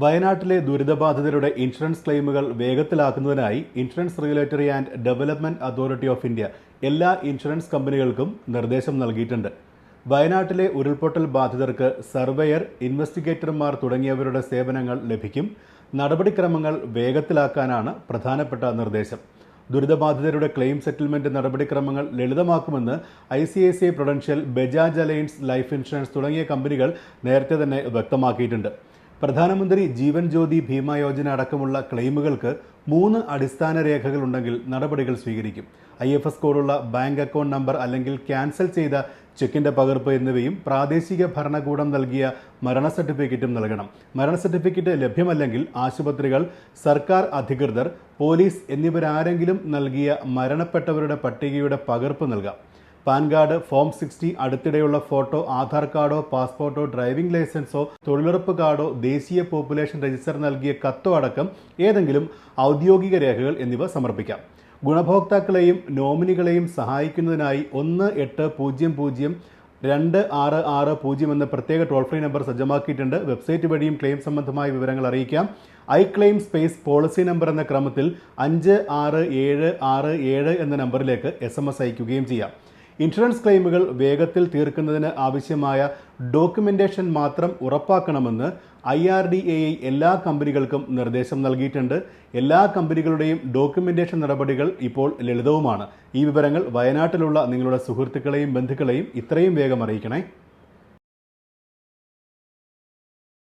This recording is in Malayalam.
വയനാട്ടിലെ ദുരിതബാധിതരുടെ ഇൻഷുറൻസ് ക്ലെയിമുകൾ വേഗത്തിലാക്കുന്നതിനായി insurance regulatory and development authority of India എല്ലാ ഇൻഷുറൻസ് കമ്പനികൾക്കും നിർദ്ദേശം നൽകിയിട്ടുണ്ട്. വയനാട്ടിലെ ഉരുൾപൊട്ടൽ ബാധിതർക്ക് സർവേയർ, ഇൻവെസ്റ്റിഗേറ്റർമാർ തുടങ്ങിയവരുടെ സേവനങ്ങൾ ലഭിക്കും. നടപടിക്രമങ്ങൾ വേഗത്തിലാക്കാനാണ് പ്രധാനപ്പെട്ട നിർദ്ദേശം. ദുരിതബാധിതരുടെ ക്ലെയിം സെറ്റിൽമെന്റ് നടപടിക്രമങ്ങൾ ലളിതമാക്കുമെന്ന് ICICI Prudential, Bajaj alliance life insurance തുടങ്ങിയ കമ്പനികൾ നേരത്തെ തന്നെ വ്യക്തമാക്കിയിട്ടുണ്ട്. പ്രധാനമന്ത്രി ജീവൻ ജ്യോതി ഭീമ യോജന അടക്കമുള്ള ക്ലെയിമുകൾക്ക് 3 അടിസ്ഥാന രേഖകളുണ്ടെങ്കിൽ നടപടികൾ സ്വീകരിക്കും. IFS കോഡുള്ള ബാങ്ക് അക്കൗണ്ട് നമ്പർ അല്ലെങ്കിൽ ക്യാൻസൽ ചെയ്ത ചെക്കിന്റെ പകർപ്പ് എന്നിവയും പ്രാദേശിക ഭരണകൂടം നൽകിയ മരണ സർട്ടിഫിക്കറ്റും നൽകണം. മരണ സർട്ടിഫിക്കറ്റ് ലഭ്യമല്ലെങ്കിൽ ആശുപത്രികൾ, സർക്കാർ അധികൃതർ, പോലീസ് എന്നിവരാരെങ്കിലും നൽകിയ മരണപ്പെട്ടവരുടെ പട്ടികയുടെ പകർപ്പ് നൽകാം. പാൻ കാർഡ്, ഫോം 60, അടുത്തിടെയുള്ള ഫോട്ടോ, ആധാർ കാർഡോ പാസ്പോർട്ടോ ഡ്രൈവിംഗ് ലൈസൻസോ തൊഴിലുറപ്പ് കാർഡോ ദേശീയ പോപ്പുലേഷൻ രജിസ്റ്റർ നൽകിയ കത്തോ അടക്കം ഏതെങ്കിലും ഔദ്യോഗിക രേഖകൾ എന്നിവ സമർപ്പിക്കാം. ഗുണഭോക്താക്കളെയും നോമിനികളെയും സഹായിക്കുന്നതിനായി 1800-26660 എന്ന പ്രത്യേക ടോൾ ഫ്രീ നമ്പർ സജ്ജമാക്കിയിട്ടുണ്ട്. വെബ്സൈറ്റ് വഴിയും ക്ലെയിം സംബന്ധമായ വിവരങ്ങൾ അറിയിക്കാം. iClaim സ്പേസ് പോളിസി നമ്പർ എന്ന ക്രമത്തിൽ 56767 എന്ന നമ്പറിലേക്ക് SMS അയക്കുകയും ചെയ്യാം. ഇൻഷുറൻസ് ക്ലെയിമുകൾ വേഗത്തിൽ തീർക്കുന്നതിന് ആവശ്യമായ ഡോക്യുമെന്റേഷൻ മാത്രം ഉറപ്പാക്കണമെന്ന് IRDAI എല്ലാ കമ്പനികൾക്കും നിർദ്ദേശം നൽകിയിട്ടുണ്ട്. എല്ലാ കമ്പനികളുടെയും ഡോക്യുമെന്റേഷൻ നടപടികൾ ഇപ്പോൾ ലളിതവുമാണ്. ഈ വിവരങ്ങൾ വയനാട്ടിലുള്ള നിങ്ങളുടെ സുഹൃത്തുക്കളെയും ബന്ധുക്കളെയും ഇത്രയും വേഗം അറിയിക്കണേ.